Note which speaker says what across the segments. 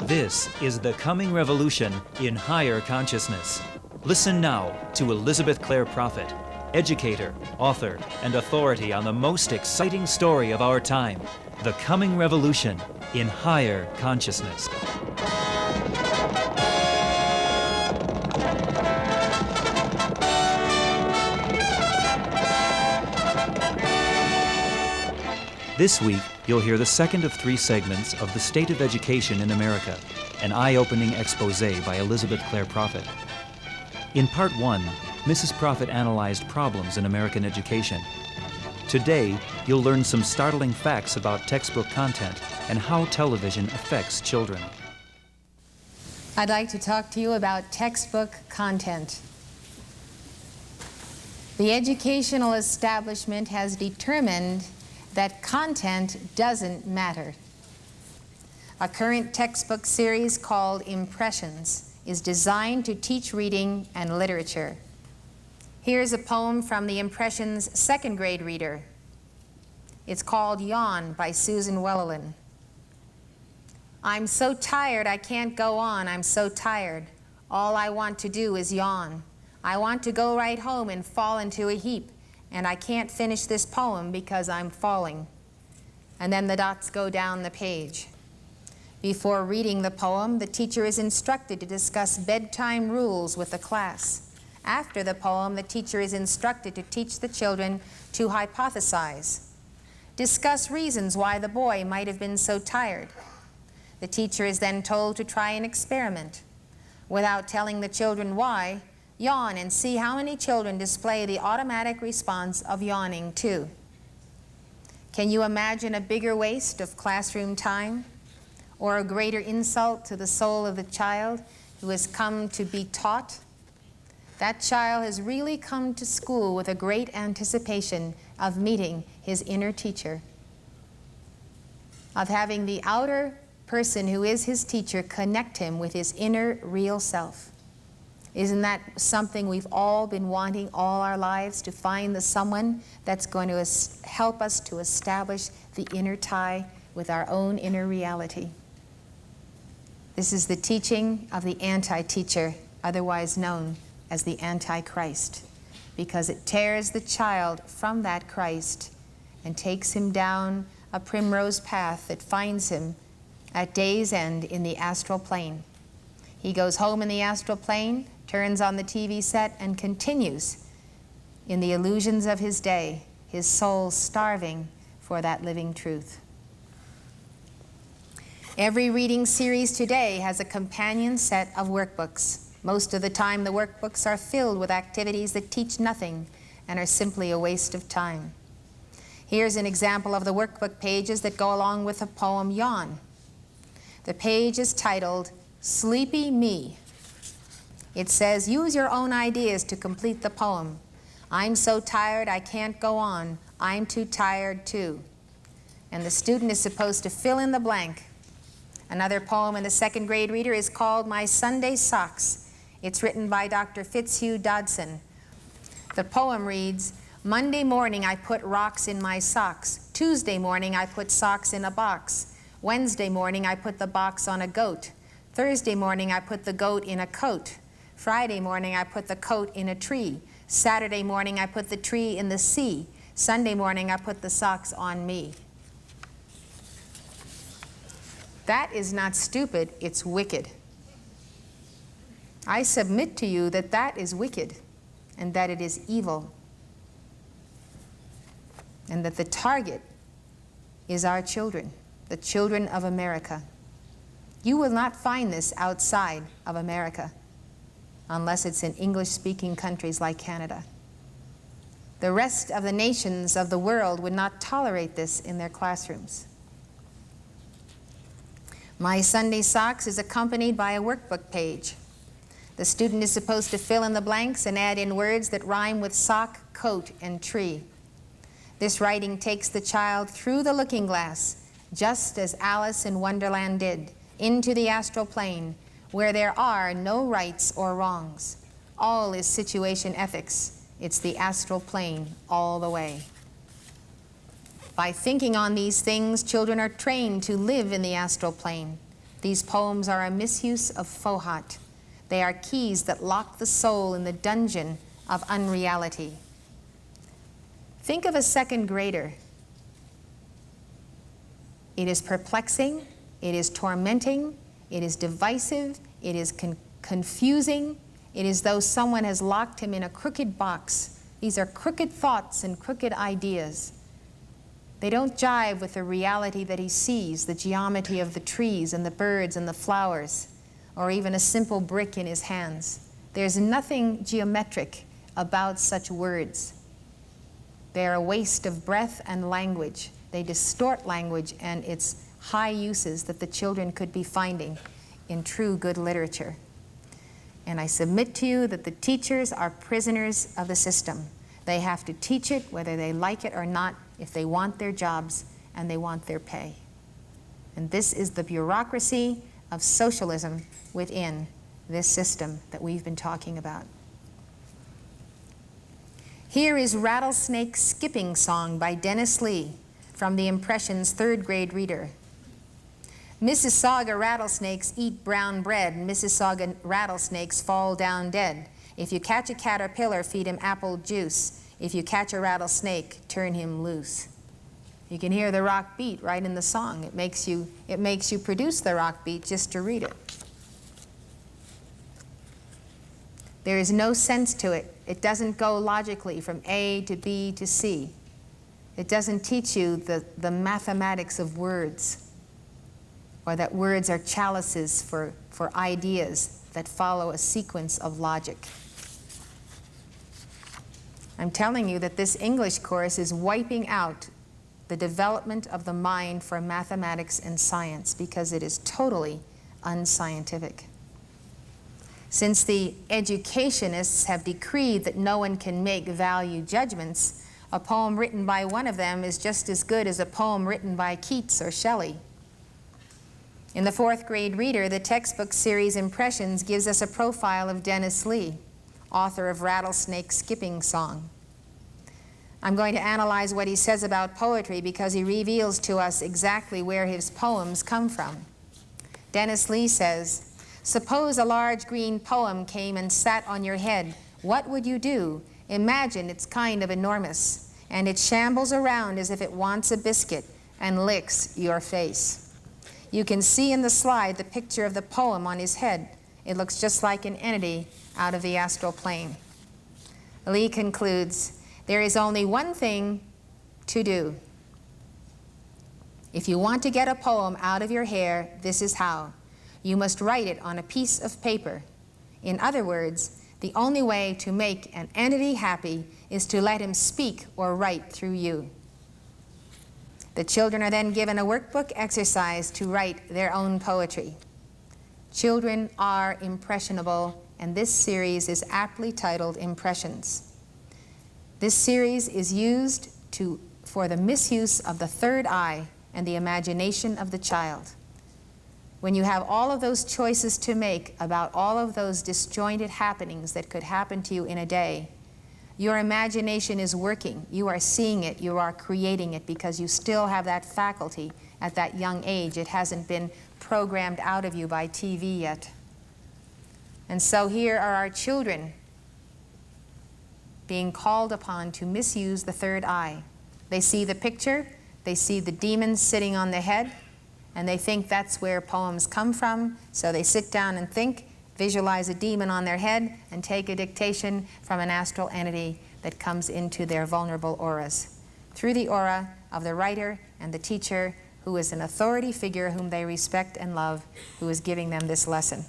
Speaker 1: This is the coming revolution in higher consciousness. Listen now to Elizabeth Clare Prophet, educator, author, and authority on the most exciting story of our time, the coming revolution in higher consciousness. This week, you'll hear the second of 3 segments of The State of Education in America, an eye-opening expose by Elizabeth Clare Prophet. In part 1, Mrs. Prophet analyzed problems in American education. Today, you'll learn some startling facts about textbook content and how television affects children.
Speaker 2: I'd like to talk to you about textbook content. The educational establishment has determined that content doesn't matter. A current textbook series called Impressions is designed to teach reading and literature. Here's a poem from the Impressions 2nd grade reader. It's called Yawn by Susan Wellerlin. I'm so tired I can't go on, I'm so tired. All I want to do is yawn. I want to go right home and fall into a heap, and I can't finish this poem because I'm falling. And then the dots go down the page. Before reading the poem, the teacher is instructed to discuss bedtime rules with the class. After the poem, the teacher is instructed to teach the children to hypothesize. Discuss reasons why the boy might have been so tired. The teacher is then told to try an experiment. Without telling the children why, yawn and see how many children display the automatic response of yawning too. Can you imagine a bigger waste of classroom time or a greater insult to the soul of the child who has come to be taught? That child has really come to school with a great anticipation of meeting his inner teacher, of having the outer person who is his teacher connect him with his inner real self. Isn't that something we've all been wanting all our lives, to find the someone that's going to help us to establish the inner tie with our own inner reality? This is the teaching of the anti-teacher, otherwise known as the Antichrist, because it tears the child from that Christ and takes him down a primrose path that finds him at day's end in the astral plane. He goes home in the astral plane, turns on the TV set, and continues in the illusions of his day, his soul starving for that living truth. Every reading series today has a companion set of workbooks. Most of the time, the workbooks are filled with activities that teach nothing and are simply a waste of time. Here's an example of the workbook pages that go along with the poem Yawn. The page is titled Sleepy Me. It says, use your own ideas to complete the poem. I'm so tired I can't go on. I'm too tired too. And the student is supposed to fill in the blank. Another poem in the 2nd grade reader is called My Sunday Socks. It's written by Dr. Fitzhugh Dodson. The poem reads, Monday morning I put rocks in my socks. Tuesday morning I put socks in a box. Wednesday morning I put the box on a goat. Thursday morning I put the goat in a coat. Friday morning I put the coat in a tree. Saturday morning I put the tree in the sea. Sunday morning I put the socks on me. That is not stupid, it's wicked. I submit to you that that is wicked and that it is evil, and that the target is our children, the children of America. You will not find this outside of America unless it's in English-speaking countries like Canada. The rest of the nations of the world would not tolerate this in their classrooms. My Sunday Socks is accompanied by a workbook page. The student is supposed to fill in the blanks and add in words that rhyme with sock, coat, and tree. This writing takes the child through the looking glass, just as Alice in Wonderland did, into the astral plane, where there are no rights or wrongs. All is situation ethics. It's the astral plane all the way. By thinking on these things, children are trained to live in the astral plane. These poems are a misuse of Fohat. They are keys that lock the soul in the dungeon of unreality. Think of a second grader. It is perplexing, it is tormenting, it is divisive, it is confusing. It is though someone has locked him in a crooked box. These are crooked thoughts and crooked ideas. They don't jive with the reality that he sees, the geometry of the trees and the birds and the flowers, or even a simple brick in his hands. There's nothing geometric about such words. They are a waste of breath and language. They distort language and its high uses that the children could be finding in true good literature. And I submit to you that the teachers are prisoners of the system. They have to teach it whether they like it or not, if they want their jobs and they want their pay. And this is the bureaucracy of socialism within this system that we've been talking about. Here is Rattlesnake Skipping Song by Dennis Lee from the Impressions third grade reader. Mississauga rattlesnakes eat brown bread, and Mississauga rattlesnakes fall down dead. If you catch a caterpillar, feed him apple juice. If you catch a rattlesnake, turn him loose. You can hear the rock beat right in the song. It makes you produce the rock beat just to read it. There is no sense to it. It doesn't go logically from A to B to C. It doesn't teach you the mathematics of words, or that words are chalices for ideas that follow a sequence of logic. I'm telling you that this English course is wiping out the development of the mind for mathematics and science because it is totally unscientific. Since the educationists have decreed that no one can make value judgments, a poem written by one of them is just as good as a poem written by Keats or Shelley. In the fourth grade reader, the textbook series Impressions gives us a profile of Dennis Lee, author of Rattlesnake Skipping Song. I'm going to analyze what he says about poetry because he reveals to us exactly where his poems come from. Dennis Lee says, "Suppose a large green poem came and sat on your head. What would you do? Imagine it's kind of enormous, and it shambles around as if it wants a biscuit and licks your face. You can see in the slide the picture of the poem on his head. It looks just like an entity out of the astral plane." Lee concludes, "There is only one thing to do. If you want to get a poem out of your hair, this is how. You must write it on a piece of paper. In other words, the only way to make an entity happy is to let him speak or write through you." The children are then given a workbook exercise to write their own poetry. Children are impressionable, and this series is aptly titled Impressions. This series is used for the misuse of the third eye and the imagination of the child. When you have all of those choices to make about all of those disjointed happenings that could happen to you in a day, your imagination is working. You are seeing it. You are creating it because you still have that faculty at that young age. It hasn't been programmed out of you by TV yet. And so here are our children being called upon to misuse the third eye. They see the picture, they see the demon sitting on the head, and they think that's where poems come from, so they sit down and think, visualize a demon on their head, and take a dictation from an astral entity that comes into their vulnerable auras, through the aura of the writer and the teacher, who is an authority figure whom they respect and love, who is giving them this lesson.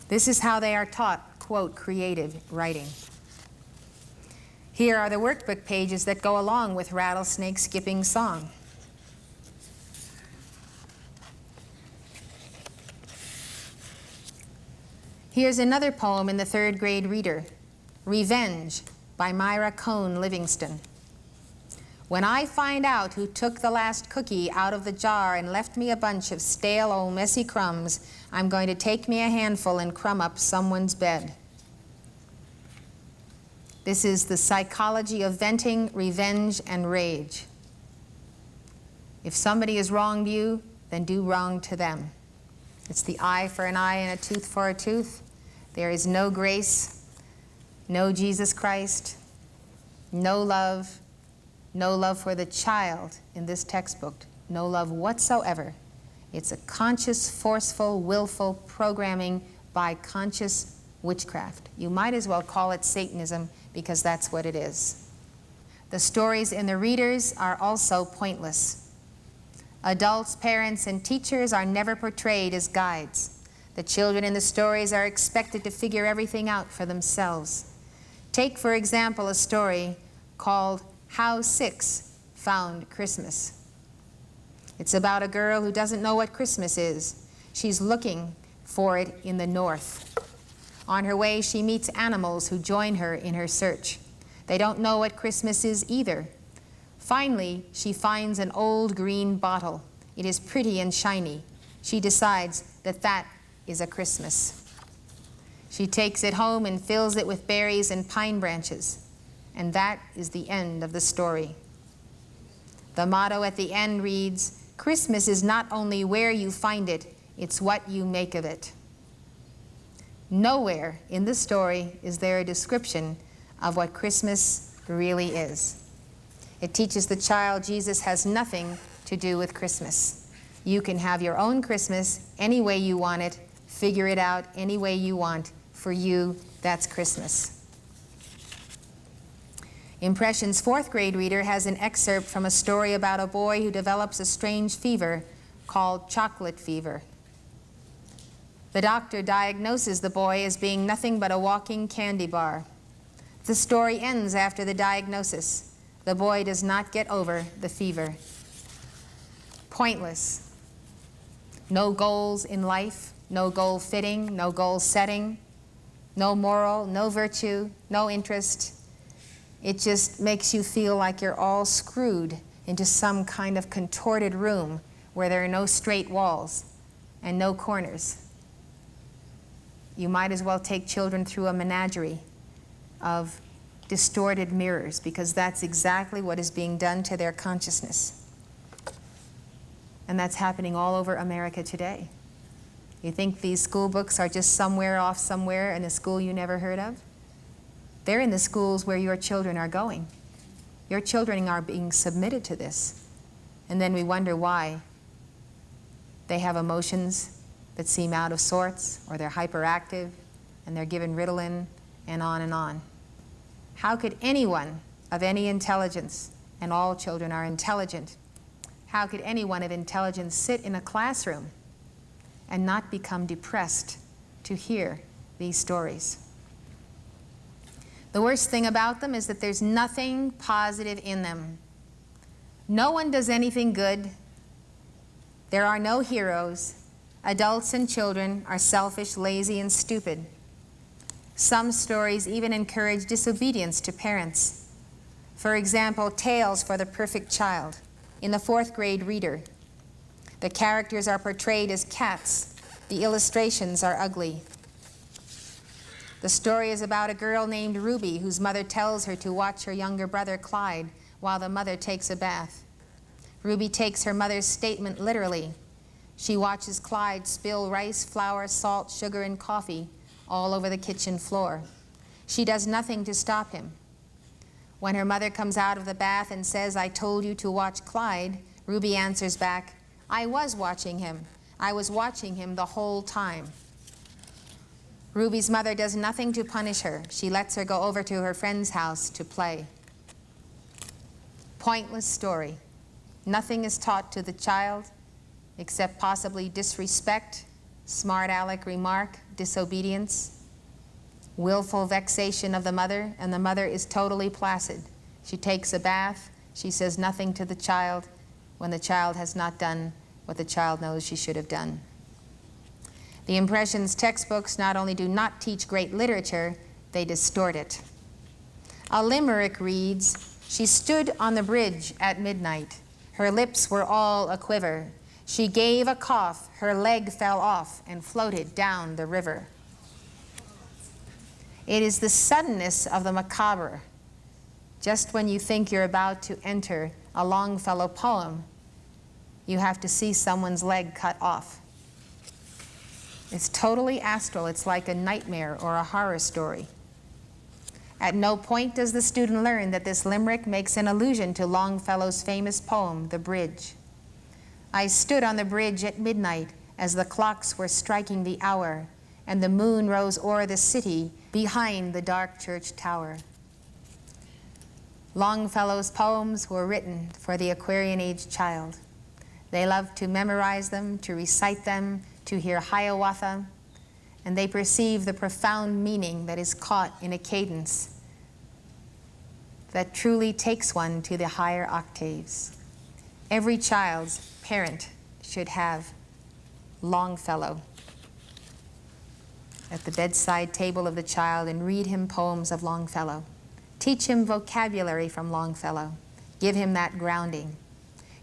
Speaker 2: This is how they are taught, quote, creative writing. Here are the workbook pages that go along with Rattlesnake Skipping Song. Here's another poem in the third grade reader, Revenge by Myra Cone Livingston. "When I find out who took the last cookie out of the jar and left me a bunch of stale old messy crumbs, I'm going to take me a handful and crumb up someone's bed." This is the psychology of venting, revenge, and rage. If somebody has wronged you, then do wrong to them. It's the eye for an eye and a tooth for a tooth. There is no grace, no Jesus Christ, no love for the child in this textbook, no love whatsoever. It's a conscious, forceful, willful programming by conscious witchcraft. You might as well call it Satanism, because that's what it is. The stories in the readers are also pointless. Adults, parents, and teachers are never portrayed as guides. The children in the stories are expected to figure everything out for themselves. Take, for example, a story called How Six Found Christmas. It's about a girl who doesn't know what Christmas is. She's looking for it in the north. On her way, she meets animals who join her in her search. They don't know what Christmas is either. Finally, she finds an old green bottle. It is pretty and shiny. She decides that that is a Christmas. She takes it home and fills it with berries and pine branches. And that is the end of the story. The motto at the end reads, "Christmas is not only where you find it, it's what you make of it." Nowhere in the story is there a description of what Christmas really is. It teaches the child Jesus has nothing to do with Christmas. You can have your own Christmas any way you want it, figure it out any way you want. For you, that's Christmas. Impression's fourth grade reader has an excerpt from a story about a boy who develops a strange fever called chocolate fever. The doctor diagnoses the boy as being nothing but a walking candy bar. The story ends after the diagnosis. The boy does not get over the fever. Pointless. No goals in life, no goal fitting, no goal setting, no moral, no virtue, no interest. It just makes you feel like you're all screwed into some kind of contorted room where there are no straight walls and no corners. You might as well take children through a menagerie of distorted mirrors, because that's exactly what is being done to their consciousness. And that's happening all over America today. You think these school books are just somewhere off somewhere in a school you never heard of? They're in the schools where your children are going. Your children are being submitted to this. And then we wonder why they have emotions that seem out of sorts, or they're hyperactive, and they're given Ritalin, and on and on. How could anyone of any intelligence, and all children are intelligent, how could anyone of intelligence sit in a classroom and not become depressed to hear these stories? The worst thing about them is that there's nothing positive in them. No one does anything good. There are no heroes. Adults and children are selfish, lazy, and stupid. Some stories even encourage disobedience to parents. For example, Tales for the Perfect Child. In the fourth grade reader, the characters are portrayed as cats. The illustrations are ugly. The story is about a girl named Ruby whose mother tells her to watch her younger brother Clyde while the mother takes a bath. Ruby takes her mother's statement literally. She watches Clyde spill rice, flour, salt, sugar, and coffee all over the kitchen floor. She does nothing to stop him. When her mother comes out of the bath and says, "I told you to watch Clyde," Ruby answers back, "I was watching him. I was watching him the whole time." Ruby's mother does nothing to punish her. She lets her go over to her friend's house to play. Pointless story. Nothing is taught to the child except possibly disrespect, smart aleck remark, disobedience, willful vexation of the mother, and the mother is totally placid. She takes a bath. She says nothing to the child when the child has not done what the child knows she should have done. The Impressions textbooks not only do not teach great literature, they distort it. A limerick reads, "She stood on the bridge at midnight. Her lips were all a-quiver. She gave a cough, her leg fell off and floated down the river." It is the suddenness of the macabre. Just when you think you're about to enter a Longfellow poem, you have to see someone's leg cut off. It's totally astral. It's like a nightmare or a horror story. At no point does the student learn that this limerick makes an allusion to Longfellow's famous poem, The Bridge. I stood on the bridge at midnight as the clocks were striking the hour, and the moon rose o'er the city behind the dark church tower. Longfellow's poems were written for the Aquarian age child. They loved to memorize them, to recite them, to hear Hiawatha, and they perceive the profound meaning that is caught in a cadence that truly takes one to the higher octaves. Every child's parent should have Longfellow at the bedside table of the child and read him poems of Longfellow. Teach him vocabulary from Longfellow. Give him that grounding.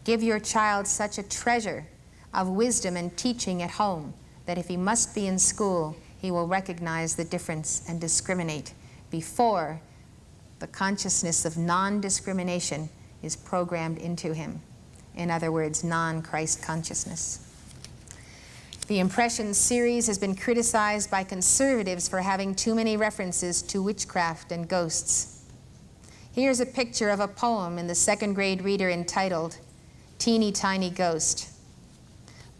Speaker 2: Give your child such a treasure of wisdom and teaching at home that if he must be in school, he will recognize the difference and discriminate before the consciousness of non-discrimination is programmed into him. In other words, non-Christ consciousness. The Impressions series has been criticized by conservatives for having too many references to witchcraft and ghosts. Here's a picture of a poem in the second grade reader entitled Teeny Tiny Ghost.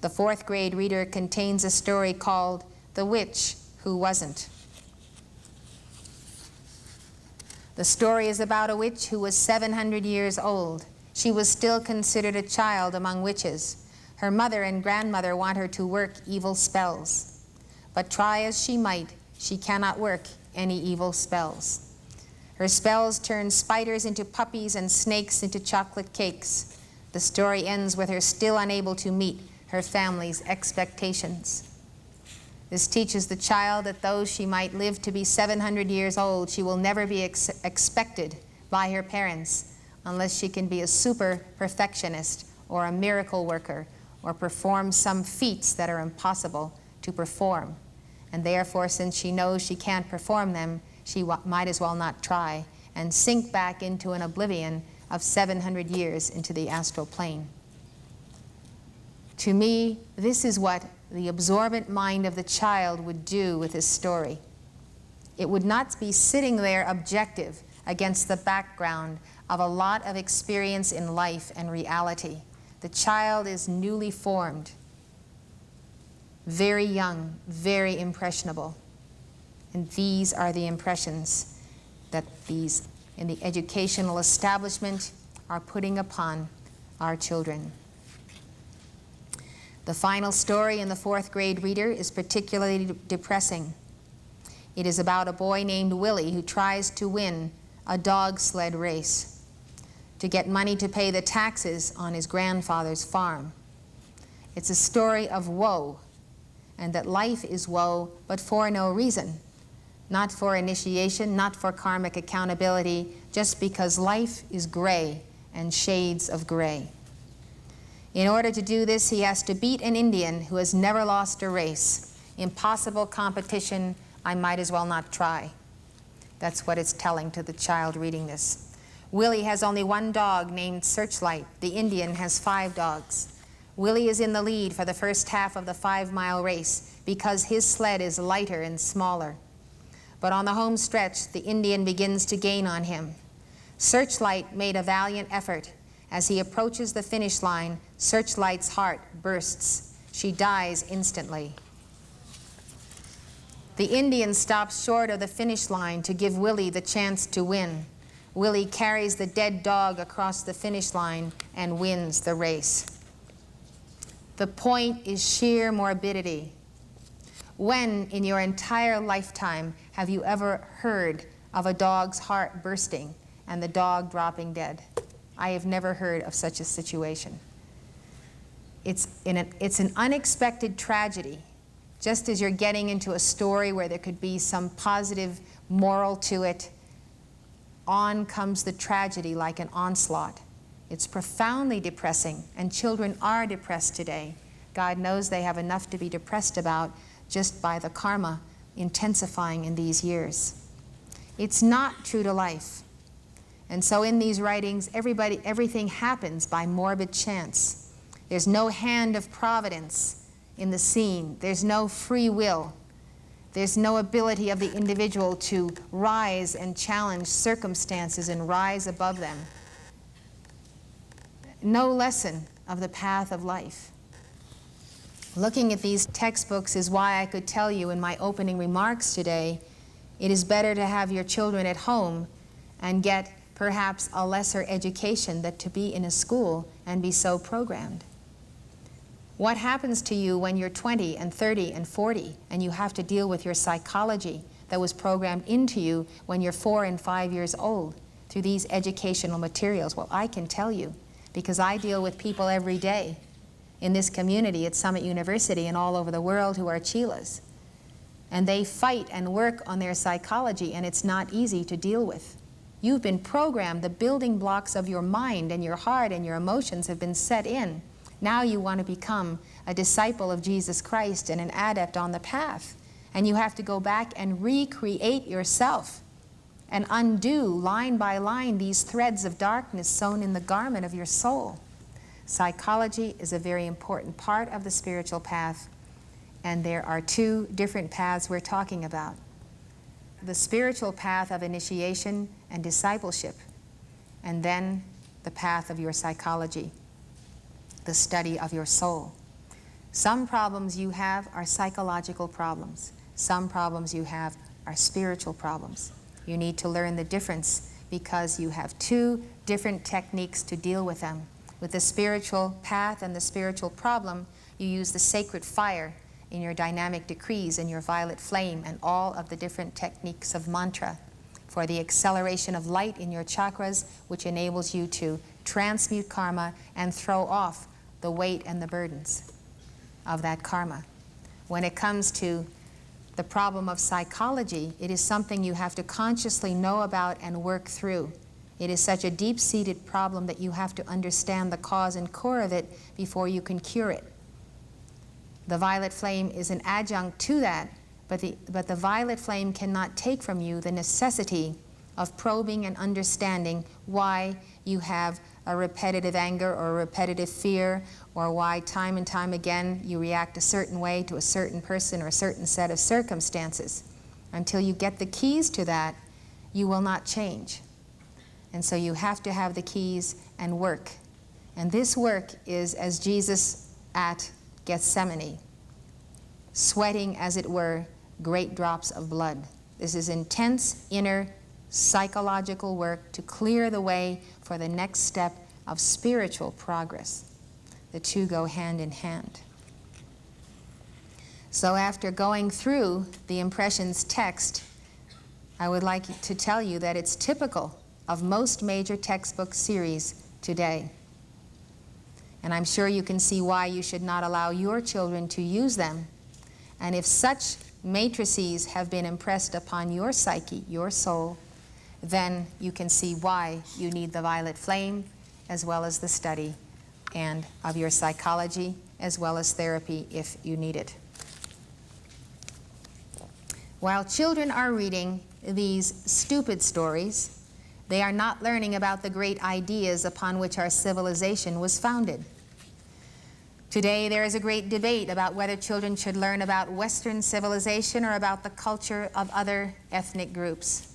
Speaker 2: The fourth grade reader contains a story called The Witch Who Wasn't. The story is about a witch who was 700 years old. She was still considered a child among witches. Her mother and grandmother want her to work evil spells. But try as she might, she cannot work any evil spells. Her spells turn spiders into puppies and snakes into chocolate cakes. The story ends with her still unable to meet her family's expectations. This teaches the child that though she might live to be 700 years old, she will never be expected by her parents unless she can be a super perfectionist or a miracle worker or perform some feats that are impossible to perform. And therefore, since she knows she can't perform them, she might as well not try and sink back into an oblivion of 700 years into the astral plane. To me, this is what the absorbent mind of the child would do with this story. It would not be sitting there objective against the background of a lot of experience in life and reality. The child is newly formed, very young, very impressionable. And these are the impressions that these in the educational establishment are putting upon our children. The final story in the fourth grade reader is particularly depressing. It is about a boy named Willie who tries to win a dog sled race to get money to pay the taxes on his grandfather's farm. It's a story of woe, and that life is woe, but for no reason. Not for initiation, not for karmic accountability, just because life is gray and shades of gray. In order to do this, he has to beat an Indian who has never lost a race. Impossible competition, I might as well not try. That's what it's telling to the child reading this. Willie has only one dog named Searchlight. The Indian has 5 dogs. Willie is in the lead for the first half of the 5-mile race because his sled is lighter and smaller. But on the home stretch, the Indian begins to gain on him. Searchlight made a valiant effort. As he approaches the finish line, Searchlight's heart bursts. She dies instantly. The Indian stops short of the finish line to give Willie the chance to win. Willie carries the dead dog across the finish line and wins the race. The point is sheer morbidity. When in your entire lifetime have you ever heard of a dog's heart bursting and the dog dropping dead? I have never heard of such a situation. It's an unexpected tragedy. Just as you're getting into a story where there could be some positive moral to it, on comes the tragedy like an onslaught. It's profoundly depressing, and children are depressed today. God knows they have enough to be depressed about just by the karma intensifying in these years. It's not true to life. And so in these writings, everything happens by morbid chance. There's no hand of providence in the scene. There's no free will. There's no ability of the individual to rise and challenge circumstances and rise above them. No lesson of the path of life. Looking at these textbooks is why I could tell you in my opening remarks today, it is better to have your children at home and get perhaps a lesser education than to be in a school and be so programmed. What happens to you when you're 20 and 30 and 40 and you have to deal with your psychology that was programmed into you when you're 4 and 5 years old through these educational materials? Well, I can tell you, because I deal with people every day in this community at Summit University and all over the world who are Chilas. And they fight and work on their psychology, and it's not easy to deal with. You've been programmed. The building blocks of your mind and your heart and your emotions have been set in. Now you want to become a disciple of Jesus Christ and an adept on the path. And you have to go back and recreate yourself and undo line by line these threads of darkness sewn in the garment of your soul. Psychology is a very important part of the spiritual path, and there are two different paths we're talking about. The spiritual path of initiation and discipleship, and then the path of your psychology, the study of your soul. Some problems you have are psychological problems. Some problems you have are spiritual problems. You need to learn the difference because you have two different techniques to deal with them. With the spiritual path and the spiritual problem, you use the sacred fire in your dynamic decrees and your violet flame and all of the different techniques of mantra for the acceleration of light in your chakras, which enables you to transmute karma and throw off the weight and the burdens of that karma. When it comes to the problem of psychology, it is something you have to consciously know about and work through. It is such a deep-seated problem that you have to understand the cause and core of it before you can cure it. The violet flame is an adjunct to that, but the violet flame cannot take from you the necessity of probing and understanding why you have a repetitive anger or a repetitive fear, or why time and time again you react a certain way to a certain person or a certain set of circumstances. Until you get the keys to that, you will not change. And so you have to have the keys and work. And this work is as Jesus at Gethsemane, sweating, as it were, great drops of blood. This is intense inner psychological work to clear the way for the next step of spiritual progress. The two go hand in hand. So after going through the Impressions text, I would like to tell you that it's typical of most major textbook series today. And I'm sure you can see why you should not allow your children to use them. And if such matrices have been impressed upon your psyche, your soul, then you can see why you need the violet flame, as well as the study and of your psychology, as well as therapy if you need it. While children are reading these stupid stories, they are not learning about the great ideas upon which our civilization was founded. Today there is a great debate about whether children should learn about Western civilization or about the culture of other ethnic groups.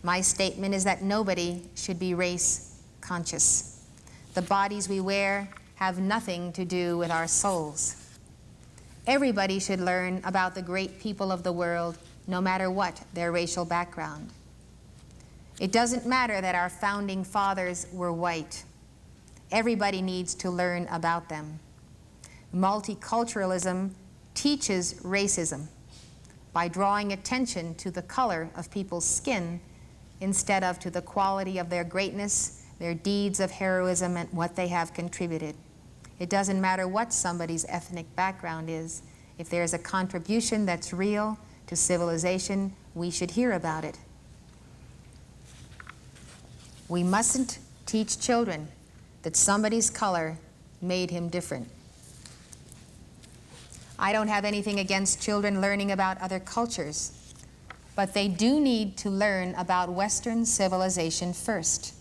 Speaker 2: My statement is that nobody should be race conscious. The bodies we wear have nothing to do with our souls. Everybody should learn about the great people of the world, no matter what their racial background. It doesn't matter that our founding fathers were white. Everybody needs to learn about them. Multiculturalism teaches racism by drawing attention to the color of people's skin instead of to the quality of their greatness, their deeds of heroism, and what they have contributed. It doesn't matter what somebody's ethnic background is. If there's a contribution that's real to civilization, we should hear about it. We mustn't teach children that somebody's color made him different. I don't have anything against children learning about other cultures, But they do need to learn about Western civilization first,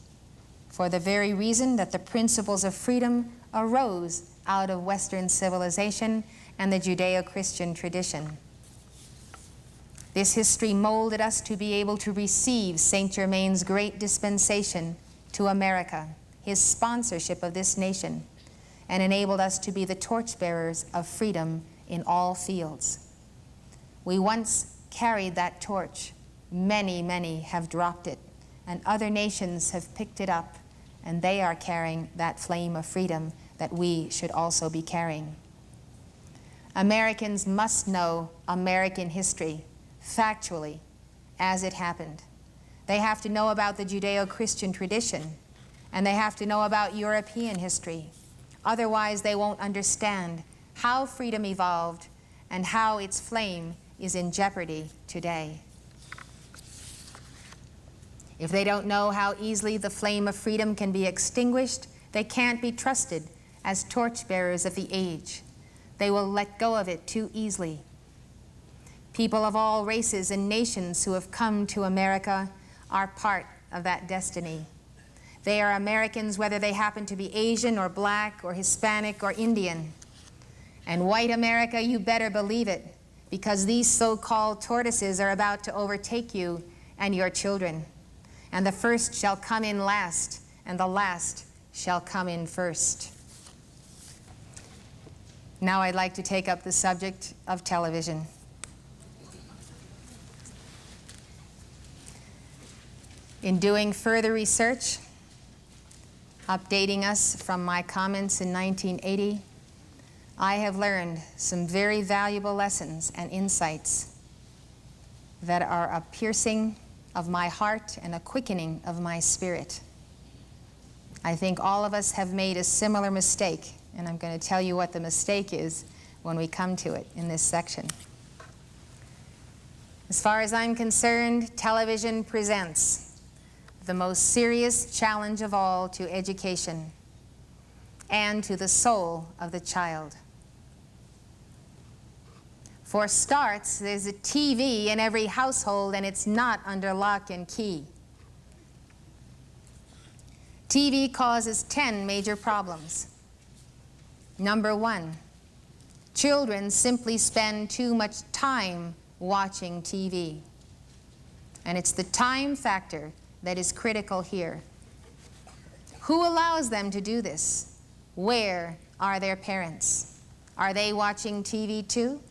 Speaker 2: for the very reason that the principles of freedom arose out of Western civilization and the Judeo-Christian tradition. This history molded us to be able to receive Saint Germain's great dispensation to America, his sponsorship of this nation, and enabled us to be the torchbearers of freedom in all fields. We once carried that torch. Many, many have dropped it, and other nations have picked it up, and they are carrying that flame of freedom that we should also be carrying. Americans must know American history factually as it happened. They have to know about the Judeo-Christian tradition, and they have to know about European history. Otherwise, they won't understand how freedom evolved and how its flame is in jeopardy today. If they don't know how easily the flame of freedom can be extinguished, they can't be trusted as torchbearers of the age. They will let go of it too easily. People of all races and nations who have come to America are part of that destiny. They are Americans whether they happen to be Asian or black or Hispanic or Indian. And white America, you better believe it, because these so-called tortoises are about to overtake you and your children. And the first shall come in last, and the last shall come in first. Now I'd like to take up the subject of television. In doing further research, updating us from my comments in 1980, I have learned some very valuable lessons and insights that are a piercing of my heart and a quickening of my spirit. I think all of us have made a similar mistake, and I'm going to tell you what the mistake is when we come to it in this section. As far as I'm concerned, television presents the most serious challenge of all to education and to the soul of the child. For starts, there's a TV in every household, and it's not under lock and key. TV causes 10 major problems. Number 1, children simply spend too much time watching TV. And it's the time factor that is critical here. Who allows them to do this? Where are their parents? Are they watching TV too?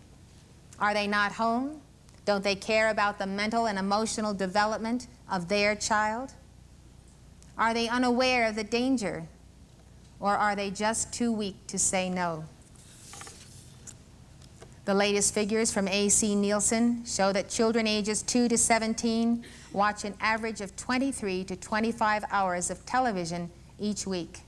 Speaker 2: Are they not home? Don't they care about the mental and emotional development of their child? Are they unaware of the danger? Or are they just too weak to say no? The latest figures from A.C. Nielsen show that children ages 2 to 17 watch an average of 23 to 25 hours of television each week.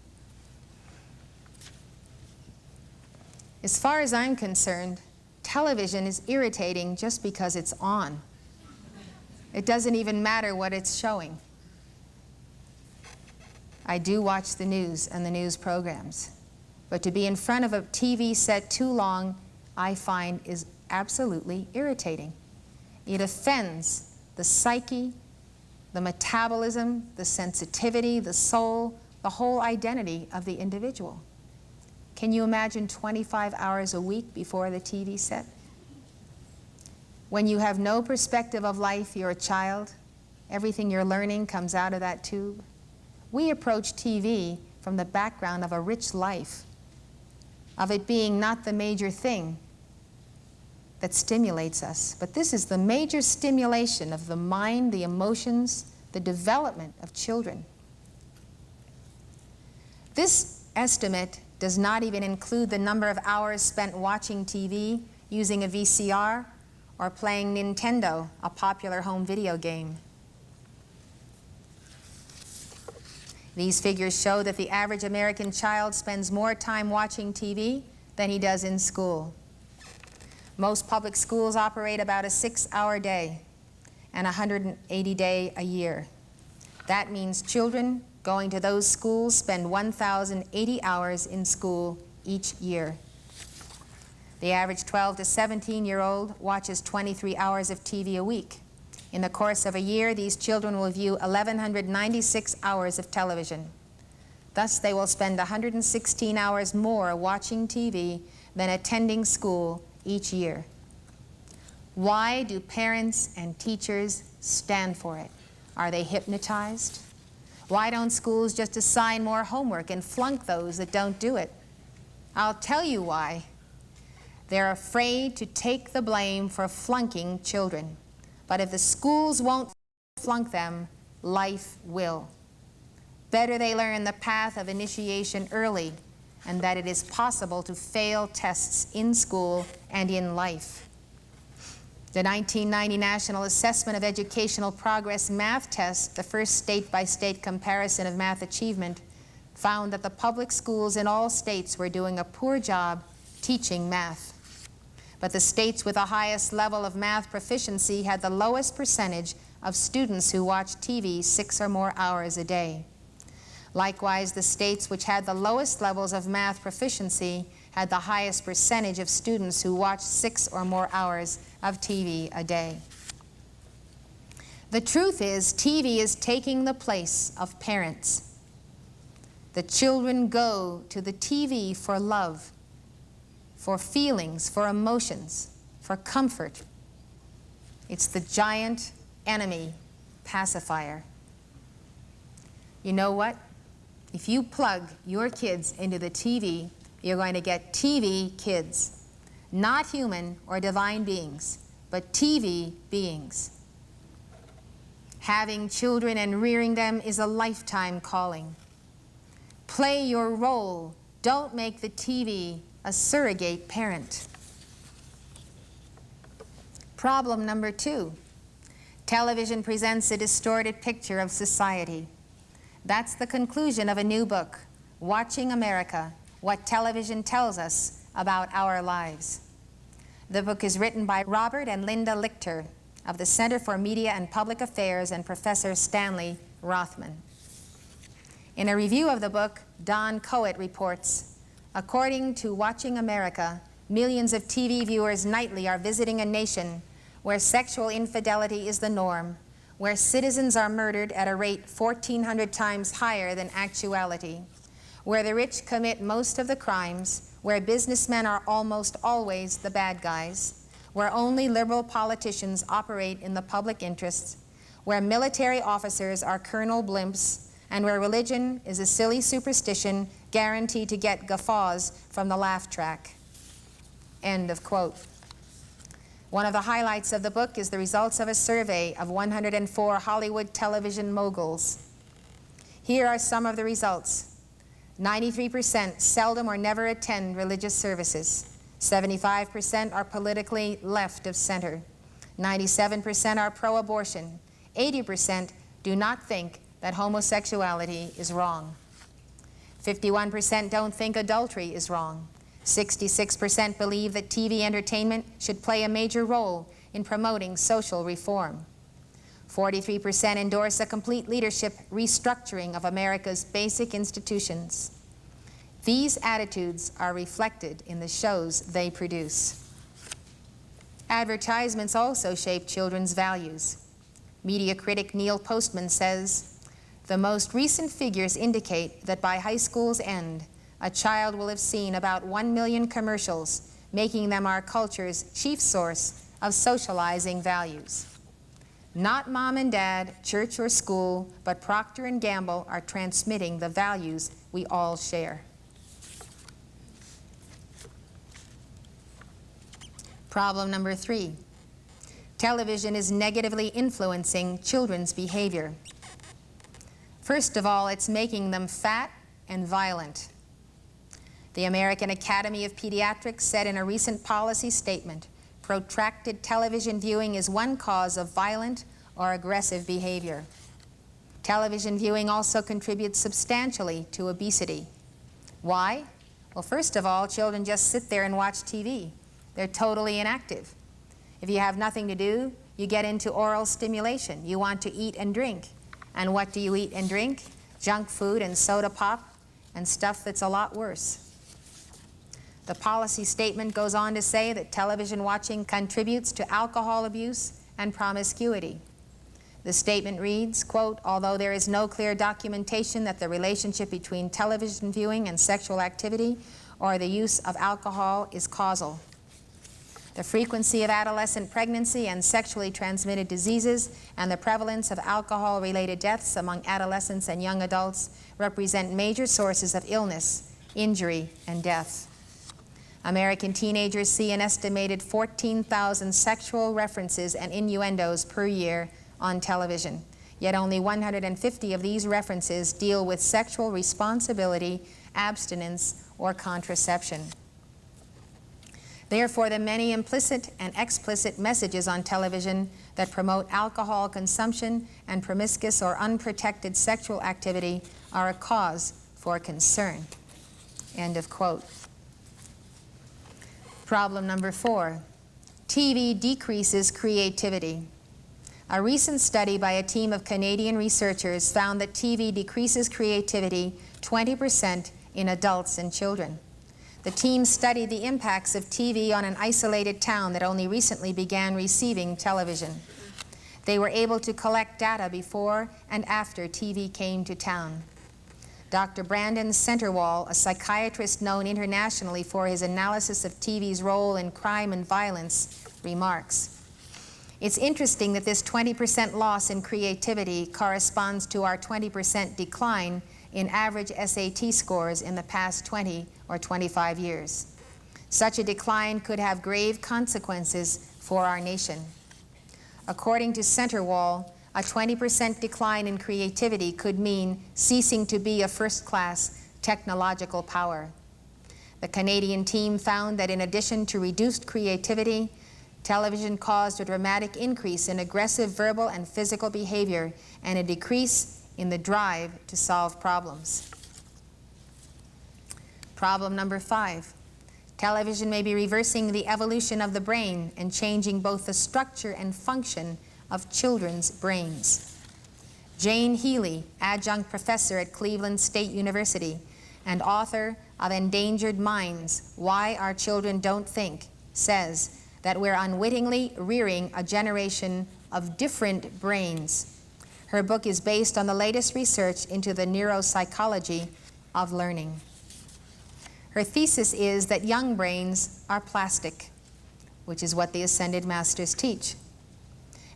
Speaker 2: As far as I'm concerned, television is irritating just because it's on. It doesn't even matter what it's showing. I do watch the news and the news programs, but to be in front of a TV set too long, I find is absolutely irritating. It offends the psyche, the metabolism, the sensitivity, the soul, the whole identity of the individual. Can you imagine 25 hours a week before the TV set? When you have no perspective of life, you're a child, everything you're learning comes out of that tube. We approach TV from the background of a rich life, of it being not the major thing that stimulates us, but this is the major stimulation of the mind, the emotions, the development of children. This estimate does not even include the number of hours spent watching TV, using a VCR, or playing Nintendo, a popular home video game. These figures show that the average American child spends more time watching TV than he does in school. Most public schools operate about a 6-hour day and 180 days a year. That means children going to those schools spend 1,080 hours in school each year. The average 12 to 17-year-old watches 23 hours of TV a week. In the course of a year, these children will view 1,196 hours of television. Thus, they will spend 116 hours more watching TV than attending school each year. Why do parents and teachers stand for it? Are they hypnotized? Why don't schools just assign more homework and flunk those that don't do it? I'll tell you why. They're afraid to take the blame for flunking children. But if the schools won't flunk them, life will. Better they learn the path of initiation early, and that it is possible to fail tests in school and in life. The 1990 National Assessment of Educational Progress math test, the first state-by-state comparison of math achievement, found that the public schools in all states were doing a poor job teaching math. But the states with the highest level of math proficiency had the lowest percentage of students who watched TV 6 or more hours a day. Likewise, the states which had the lowest levels of math proficiency had the highest percentage of students who watched 6 or more hours of TV a day. The truth is, TV is taking the place of parents. The children go to the TV for love, for feelings, for emotions, for comfort. It's the giant enemy pacifier. You know what? If you plug your kids into the TV, you're going to get TV kids. Not human or divine beings, but TV beings. Having children and rearing them is a lifetime calling. Play your role. Don't make the TV a surrogate parent. Problem number 2. Television presents a distorted picture of society. That's the conclusion of a new book, Watching America, What Television Tells Us About Our Lives. The book is written by Robert and Linda Lichter of the Center for Media and Public Affairs and Professor Stanley Rothman. In a review of the book, Don Coet reports, according to Watching America, millions of TV viewers nightly are visiting a nation where sexual infidelity is the norm, where citizens are murdered at a rate 1,400 times higher than actuality, where the rich commit most of the crimes, where businessmen are almost always the bad guys, where only liberal politicians operate in the public interest, where military officers are colonel blimps, and where religion is a silly superstition guaranteed to get guffaws from the laugh track. End of quote. One of the highlights of the book is the results of a survey of 104 Hollywood television moguls. Here are some of the results. 93% seldom or never attend religious services. 75% are politically left of center. 97% are pro-abortion. 80% do not think that homosexuality is wrong. 51% don't think adultery is wrong. 66% believe that TV entertainment should play a major role in promoting social reform. 43% endorse a complete leadership restructuring of America's basic institutions. These attitudes are reflected in the shows they produce. Advertisements also shape children's values. Media critic Neil Postman says, "The most recent figures indicate that by high school's end, a child will have seen about 1 million commercials, making them our culture's chief source of socializing values. Not mom and dad, church or school, but Procter & Gamble are transmitting the values we all share." Problem number 3. Television is negatively influencing children's behavior. First of all, it's making them fat and violent. The American Academy of Pediatrics said in a recent policy statement, protracted television viewing is one cause of violent or aggressive behavior. Television viewing also contributes substantially to obesity. Why? Well, first of all, children just sit there and watch TV. They're totally inactive. If you have nothing to do, you get into oral stimulation. You want to eat and drink. And what do you eat and drink? Junk food and soda pop and stuff that's a lot worse. The policy statement goes on to say that television watching contributes to alcohol abuse and promiscuity. The statement reads, quote, "Although there is no clear documentation that the relationship between television viewing and sexual activity or the use of alcohol is causal. The frequency of adolescent pregnancy and sexually transmitted diseases and the prevalence of alcohol-related deaths among adolescents and young adults represent major sources of illness, injury, and death. American teenagers see an estimated 14,000 sexual references and innuendos per year on television, yet only 150 of these references deal with sexual responsibility, abstinence, or contraception. Therefore, the many implicit and explicit messages on television that promote alcohol consumption and promiscuous or unprotected sexual activity are a cause for concern." End of quote. Problem number 4, TV decreases creativity. A recent study by a team of Canadian researchers found that TV decreases creativity 20% in adults and children. The team studied the impacts of TV on an isolated town that only recently began receiving television. They were able to collect data before and after TV came to town. Dr. Brandon Centerwall, a psychiatrist known internationally for his analysis of TV's role in crime and violence, remarks, "It's interesting that this 20% loss in creativity corresponds to our 20% decline in average SAT scores in the past 20 or 25 years. Such a decline could have grave consequences for our nation." According to Centerwall, a 20% decline in creativity could mean ceasing to be a first-class technological power. The Canadian team found that in addition to reduced creativity, television caused a dramatic increase in aggressive verbal and physical behavior and a decrease in the drive to solve problems. Problem number 5. Television may be reversing the evolution of the brain and changing both the structure and function of children's brains. Jane Healy, adjunct professor at Cleveland State University and author of Endangered Minds, Why Our Children Don't Think, says that we're unwittingly rearing a generation of different brains. Her book is based on the latest research into the neuropsychology of learning. Her thesis is that young brains are plastic, which is what the Ascended Masters teach,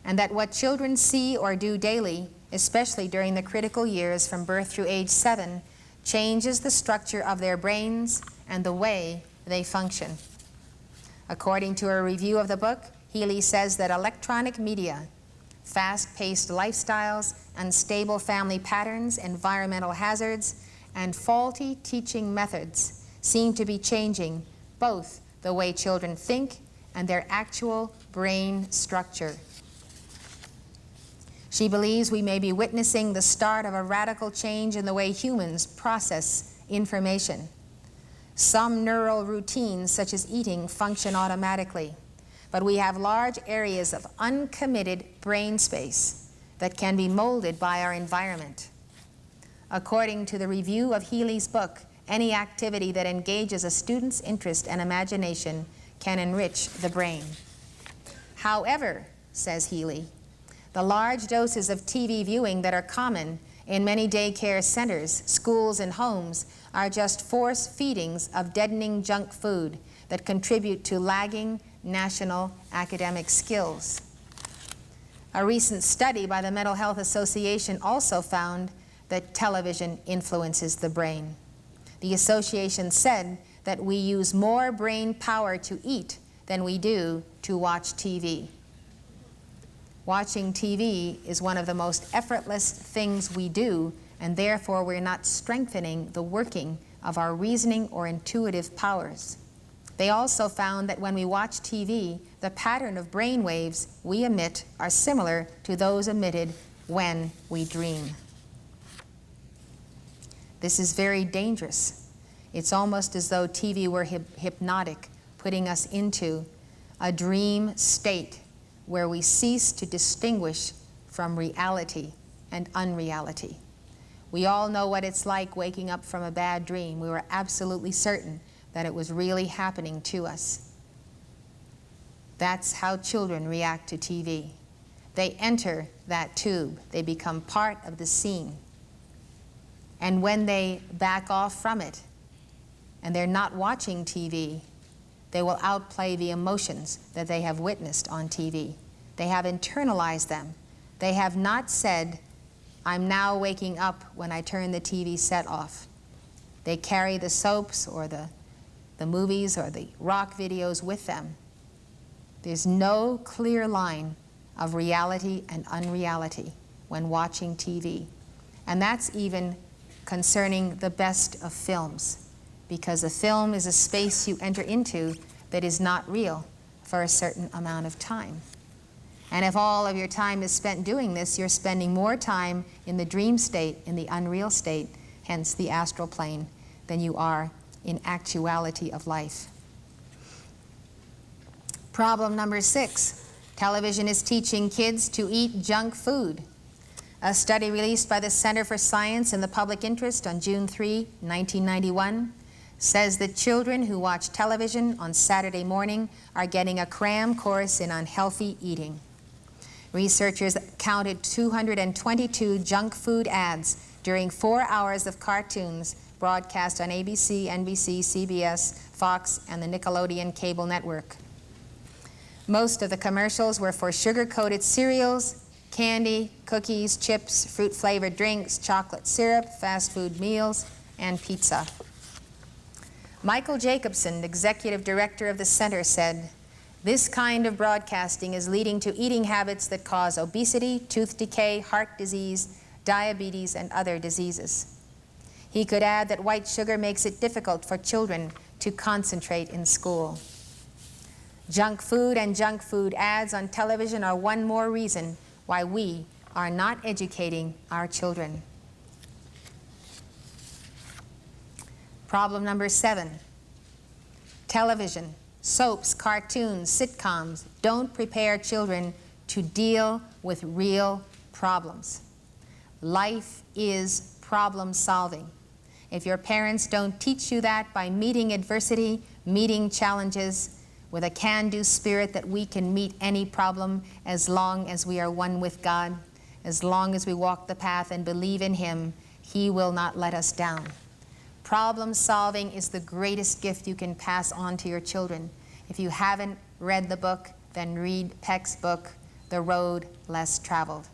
Speaker 2: and that what children see or do daily, especially during the critical years from birth through age 7, changes the structure of their brains and the way they function. According to a review of the book, Healy says that electronic media, fast-paced lifestyles, unstable family patterns, environmental hazards, and faulty teaching methods seem to be changing both the way children think and their actual brain structure. She believes we may be witnessing the start of a radical change in the way humans process information. Some neural routines, such as eating, function automatically, but we have large areas of uncommitted brain space that can be molded by our environment. According to the review of Healy's book, any activity that engages a student's interest and imagination can enrich the brain. However, says Healy, the large doses of TV viewing that are common in many daycare centers, schools, and homes are just force feedings of deadening junk food that contribute to lagging national academic skills. A recent study by the Mental Health Association also found that television influences the brain. The association said that we use more brain power to eat than we do to watch TV. Watching TV is one of the most effortless things we do, and therefore we're not strengthening the working of our reasoning or intuitive powers. They also found that when we watch TV, the pattern of brain waves we emit are similar to those emitted when we dream. This is very dangerous. It's almost as though TV were hypnotic, putting us into a dream state where we cease to distinguish from reality and unreality. We all know what it's like waking up from a bad dream. We were absolutely certain that it was really happening to us. That's how children react to TV. They enter that tube. They become part of the scene. And when they back off from it, and they're not watching TV, they will outplay the emotions that they have witnessed on TV. They have internalized them. They have not said, I'm now waking up when I turn the TV set off. They carry the soaps or the movies or the rock videos with them. There's no clear line of reality and unreality when watching TV. And that's even concerning the best of films, because a film is a space you enter into that is not real for a certain amount of time. And if all of your time is spent doing this, you're spending more time in the dream state, in the unreal state, hence the astral plane, than you are in actuality of life. Problem number 6, television is teaching kids to eat junk food. A study released by the Center for Science in the Public Interest on June 3, 1991, says that children who watch television on Saturday morning are getting a cram course in unhealthy eating. Researchers counted 222 junk food ads during 4 hours of cartoons broadcast on ABC, NBC, CBS, Fox, and the Nickelodeon cable network. Most of the commercials were for sugar-coated cereals, candy, cookies, chips, fruit-flavored drinks, chocolate syrup, fast food meals, and pizza. Michael Jacobson, executive director of the center, said, "This kind of broadcasting is leading to eating habits that cause obesity, tooth decay, heart disease, diabetes, and other diseases." He could add that white sugar makes it difficult for children to concentrate in school. Junk food and junk food ads on television are one more reason why we are not educating our children. Problem number 7, television, soaps, cartoons, sitcoms don't prepare children to deal with real problems. Life is problem solving. If your parents don't teach you that by meeting adversity, meeting challenges, with a can-do spirit that we can meet any problem as long as we are one with God, as long as we walk the path and believe in Him, He will not let us down. Problem solving is the greatest gift you can pass on to your children. If you haven't read the book, then read Peck's book, The Road Less Traveled.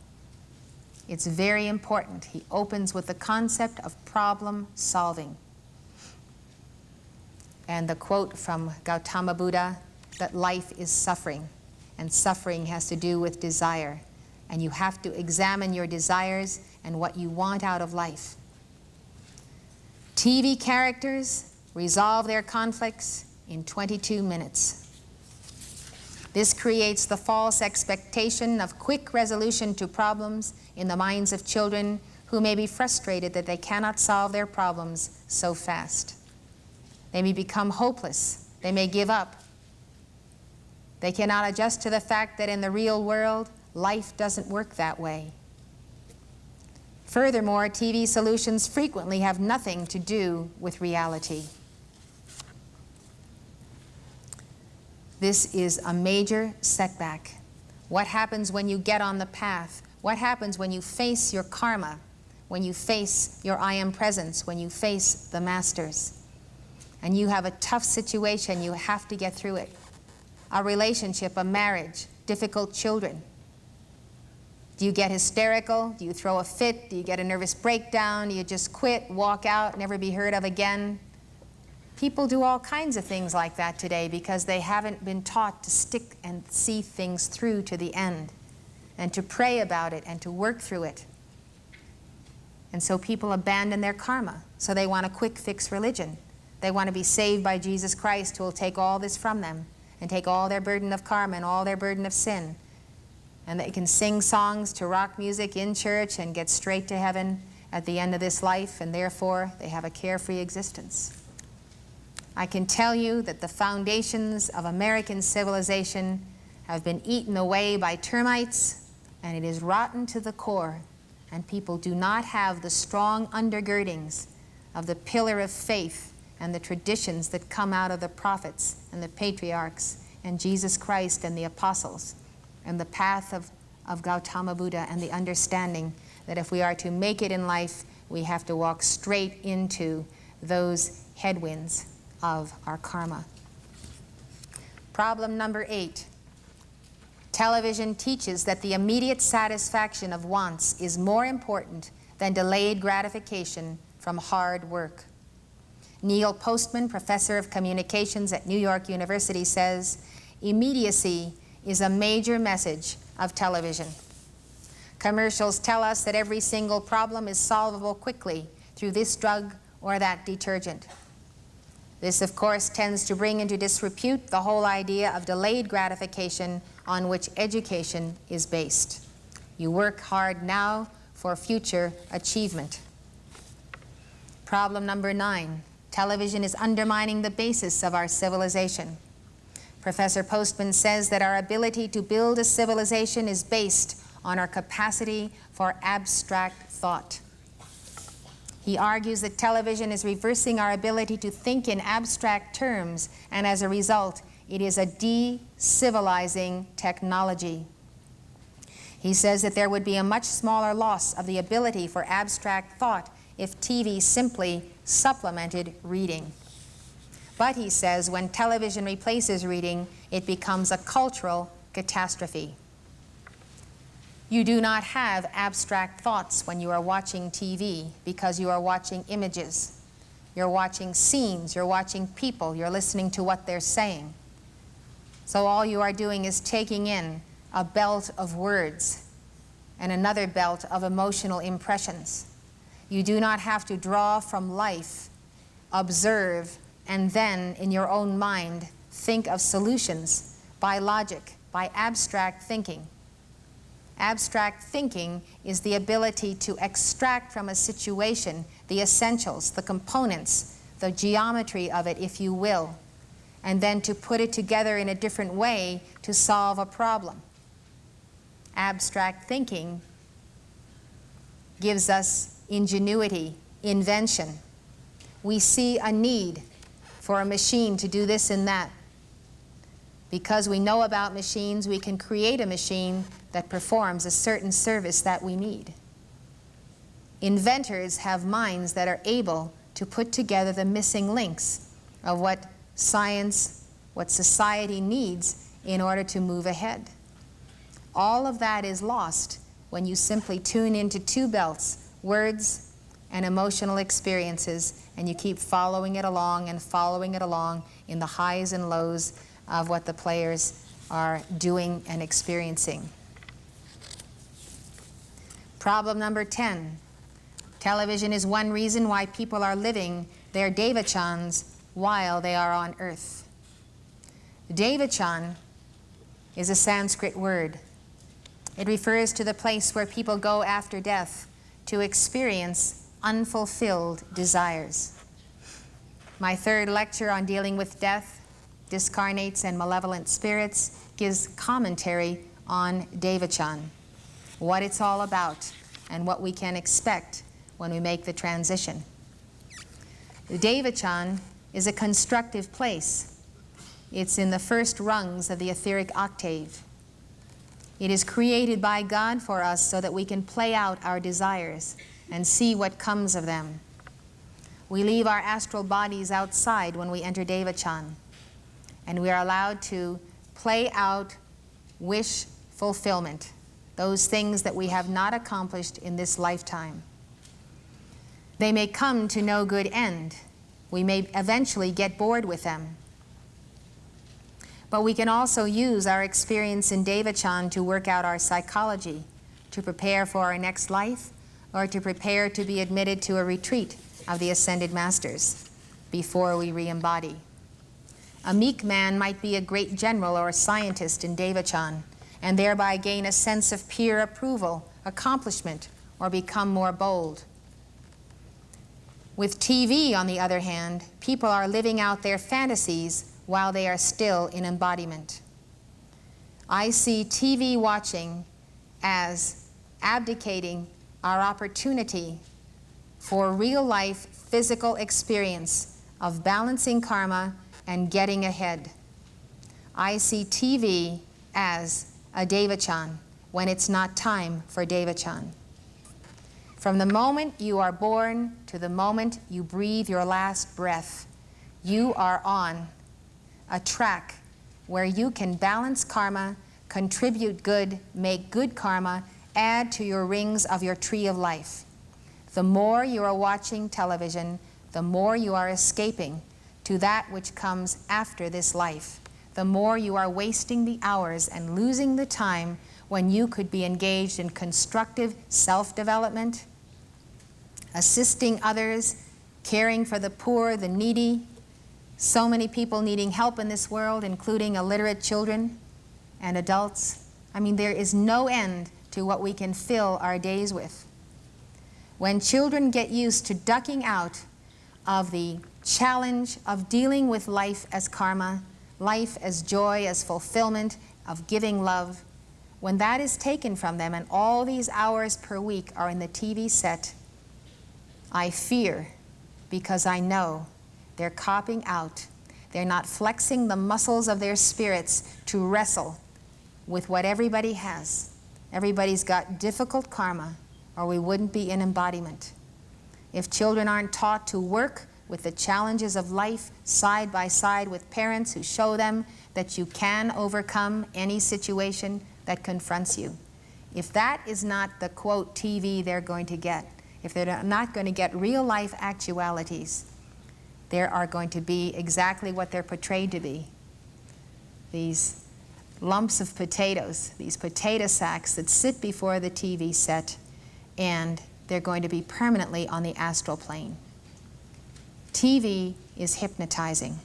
Speaker 2: It's very important. He opens with the concept of problem solving. And the quote from Gautama Buddha, that life is suffering, and suffering has to do with desire. And you have to examine your desires and what you want out of life. TV characters resolve their conflicts in 22 minutes. This creates the false expectation of quick resolution to problems in the minds of children who may be frustrated that they cannot solve their problems so fast. They may become hopeless. They may give up. They cannot adjust to the fact that in the real world, life doesn't work that way. Furthermore, TV solutions frequently have nothing to do with reality. This is a major setback. What happens when you get on the path? What happens when you face your karma? When you face your I am presence? When you face the masters? And you have a tough situation, you have to get through it. A relationship, a marriage, difficult children. Do you get hysterical? Do you throw a fit? Do you get a nervous breakdown? Do you just quit, walk out, never be heard of again? People do all kinds of things like that today because they haven't been taught to stick and see things through to the end and to pray about it and to work through it. And so people abandon their karma. So they want a quick fix religion. They want to be saved by Jesus Christ, who will take all this from them and take all their burden of karma and all their burden of sin. And they can sing songs to rock music in church and get straight to heaven at the end of this life, and therefore they have a carefree existence. I can tell you that the foundations of American civilization have been eaten away by termites, and it is rotten to the core, and people do not have the strong undergirdings of the pillar of faith and the traditions that come out of the prophets and the patriarchs and Jesus Christ and the apostles and the path of Gautama Buddha and the understanding that if we are to make it in life, we have to walk straight into those headwinds of our karma. Problem number 8. Television teaches that the immediate satisfaction of wants is more important than delayed gratification from hard work. Neil Postman, professor of communications at New York University, says, immediacy is a major message of television. Commercials tell us that every single problem is solvable quickly through this drug or that detergent. This, of course, tends to bring into disrepute the whole idea of delayed gratification on which education is based. You work hard now for future achievement. Problem number 9. Television is undermining the basis of our civilization. Professor Postman says that our ability to build a civilization is based on our capacity for abstract thought. He argues that television is reversing our ability to think in abstract terms, and as a result, it is a de-civilizing technology. He says that there would be a much smaller loss of the ability for abstract thought if TV simply supplemented reading. But he says when television replaces reading, it becomes a cultural catastrophe. You do not have abstract thoughts when you are watching TV because you are watching images. You're watching scenes, you're watching people, you're listening to what they're saying. So all you are doing is taking in a belt of words and another belt of emotional impressions. You do not have to draw from life, observe, and then in your own mind think of solutions by logic, by abstract thinking. Abstract thinking is the ability to extract from a situation the essentials, the components, the geometry of it, if you will, and then to put it together in a different way to solve a problem. Abstract thinking gives us ingenuity, invention. We see a need for a machine to do this and that. Because we know about machines, we can create a machine that performs a certain service that we need. Inventors have minds that are able to put together the missing links of what science, what society needs in order to move ahead. All of that is lost when you simply tune into two belts, words and emotional experiences, and you keep following it along in the highs and lows of what the players are doing and experiencing. Problem number 10. Television is one reason why people are living their devachans while they are on earth. Devachan is a Sanskrit word. It refers to the place where people go after death to experience unfulfilled desires. My third lecture on dealing with death, discarnates, and malevolent spirits gives commentary on devachan, what it's all about, and what we can expect when we make the transition. Devachan is a constructive place. It's in the first rungs of the etheric octave. It is created by God for us so that we can play out our desires and see what comes of them. We leave our astral bodies outside when we enter devachan, and we are allowed to play out wish fulfillment, those things that we have not accomplished in this lifetime. They may come to no good end. We may eventually get bored with them. But we can also use our experience in devachan to work out our psychology, to prepare for our next life, or to prepare to be admitted to a retreat of the Ascended Masters before we re-embody. A meek man might be a great general or a scientist in devachan, and thereby gain a sense of peer approval, accomplishment, or become more bold. With TV, on the other hand, people are living out their fantasies while they are still in embodiment. I see TV watching as abdicating our opportunity for real-life physical experience of balancing karma and getting ahead. I see TV as a devachan, when it's not time for Devachan. From the moment you are born to the moment you breathe your last breath, you are on a track where you can balance karma, contribute good, make good karma, add to your rings of your tree of life. The more you are watching television, the more you are escaping to that which comes after this life. The more you are wasting the hours and losing the time when you could be engaged in constructive self-development, assisting others, caring for the poor, the needy. So many people needing help in this world, including illiterate children and adults. I mean, there is no end to what we can fill our days with. When children get used to ducking out of the challenge of dealing with life as karma, life as joy, as fulfillment, of giving love, when that is taken from them and all these hours per week are in the TV set, I fear, because I know they're copping out. They're not flexing the muscles of their spirits to wrestle with what everybody has. Everybody's got difficult karma, or we wouldn't be in embodiment. If children aren't taught to work with the challenges of life side by side with parents who show them that you can overcome any situation that confronts you, if that is not the quote TV they're going to get, if they're not going to get real life actualities, there are going to be exactly what they're portrayed to be. These lumps of potatoes, these potato sacks that sit before the TV set, and they're going to be permanently on the astral plane. TV is hypnotizing.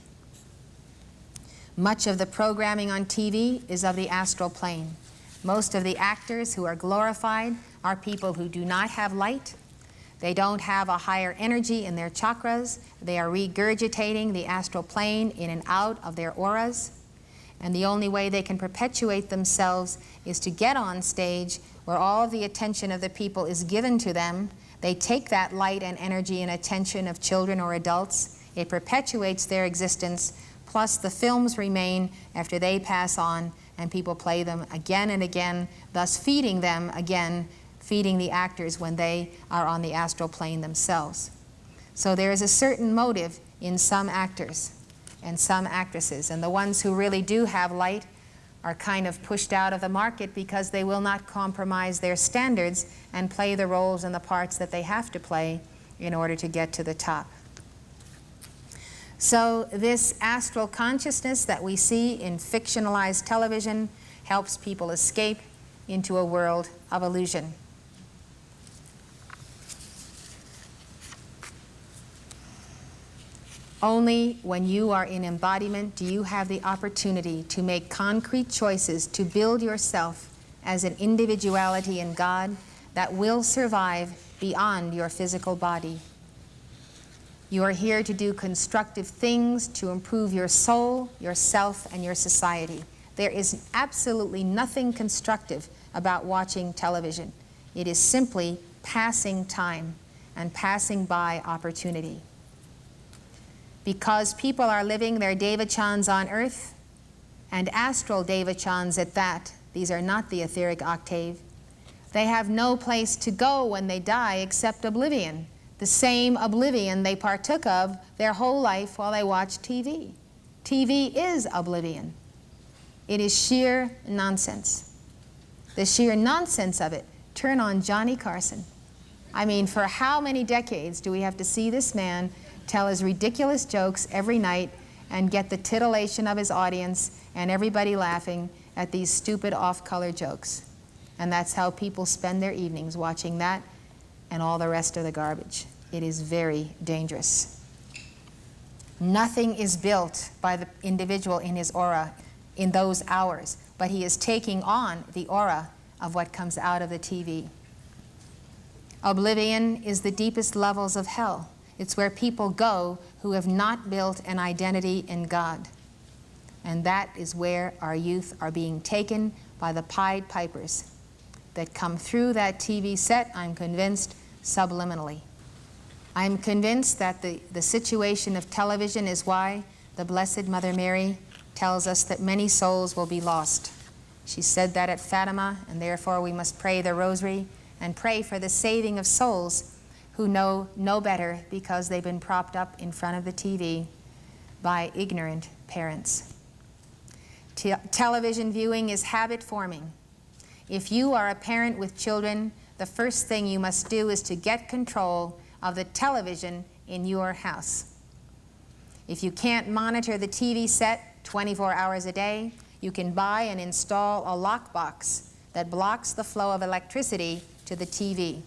Speaker 2: Much of the programming on TV is of the astral plane. Most of the actors who are glorified are people who do not have light. They don't have a higher energy in their chakras. They are regurgitating the astral plane in and out of their auras. And the only way they can perpetuate themselves is to get on stage where all of the attention of the people is given to them. They take that light and energy and attention of children or adults. It perpetuates their existence, plus the films remain after they pass on, and people play them again and again, thus feeding them again, feeding the actors when they are on the astral plane themselves. So there is a certain motive in some actors and some actresses, and the ones who really do have light are kind of pushed out of the market because they will not compromise their standards and play the roles and the parts that they have to play in order to get to the top. So this astral consciousness that we see in fictionalized television helps people escape into a world of illusion. Only when you are in embodiment do you have the opportunity to make concrete choices to build yourself as an individuality in God that will survive beyond your physical body. You are here to do constructive things to improve your soul, yourself, and your society. There is absolutely nothing constructive about watching television. It is simply passing time and passing by opportunity. Because people are living their devachans on earth, and astral devachans at that, these are not the etheric octave, they have no place to go when they die except oblivion, the same oblivion they partook of their whole life while they watched TV. TV is oblivion. It is sheer nonsense. The sheer nonsense of it. Turn on Johnny Carson. I mean, for how many decades do we have to see this man tell his ridiculous jokes every night and get the titillation of his audience and everybody laughing at these stupid off-color jokes? And that's how people spend their evenings, watching that and all the rest of the garbage. It is very dangerous. Nothing is built by the individual in his aura in those hours, but he is taking on the aura of what comes out of the TV. Oblivion is the deepest levels of hell. It's where people go who have not built an identity in God. And that is where our youth are being taken by the Pied Pipers that come through that TV set, I'm convinced, subliminally. I'm convinced that the situation of television is why the Blessed Mother Mary tells us that many souls will be lost She said that at Fatima, and therefore we must pray the rosary and pray for the saving of souls who know no better because they've been propped up in front of the TV by ignorant parents. Television viewing is habit forming. If you are a parent with children, the first thing you must do is to get control of the television in your house. If you can't monitor the TV set 24 hours a day, you can buy and install a lockbox that blocks the flow of electricity to the TV.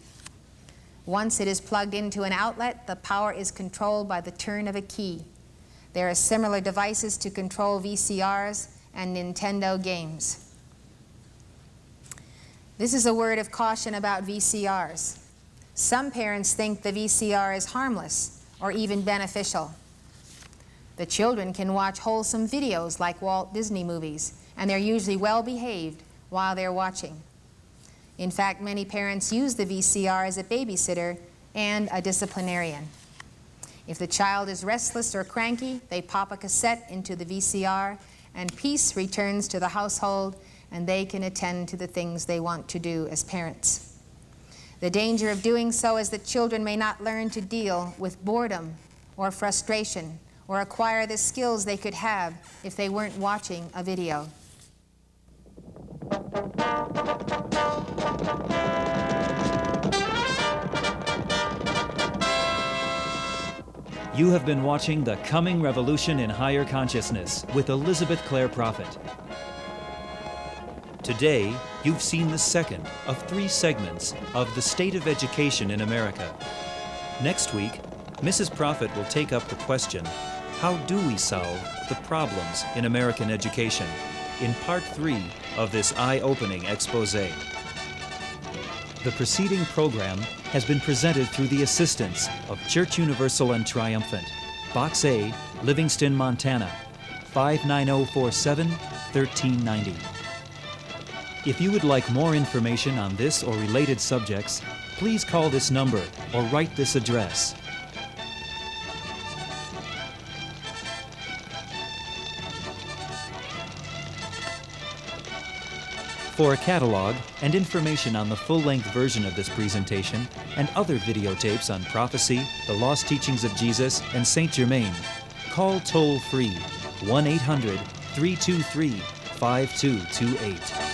Speaker 2: Once it is plugged into an outlet, the power is controlled by the turn of a key. There are similar devices to control VCRs and Nintendo games. This is a word of caution about VCRs. Some parents think the VCR is harmless or even beneficial. The children can watch wholesome videos like Walt Disney movies, and they're usually well behaved while they're watching. In fact, many parents use the VCR as a babysitter and a disciplinarian. If the child is restless or cranky, they pop a cassette into the VCR, and peace returns to the household, and they can attend to the things they want to do as parents. The danger of doing so is that children may not learn to deal with boredom or frustration or acquire the skills they could have if they weren't watching a video.
Speaker 1: You have been watching The Coming Revolution in Higher Consciousness with Elizabeth Clare Prophet. Today, you've seen the second of 3 segments of The State of Education in America. Next week, Mrs. Prophet will take up the question, how do we solve the problems in American education, in part 3 of this eye-opening expose. The preceding program has been presented through the assistance of Church Universal and Triumphant, Box A, Livingston, Montana, 59047, 1390. If you would like more information on this or related subjects, please call this number or write this address. For a catalog and information on the full-length version of this presentation and other videotapes on prophecy, the lost teachings of Jesus, and Saint Germain, call toll-free 1-800-323-5228.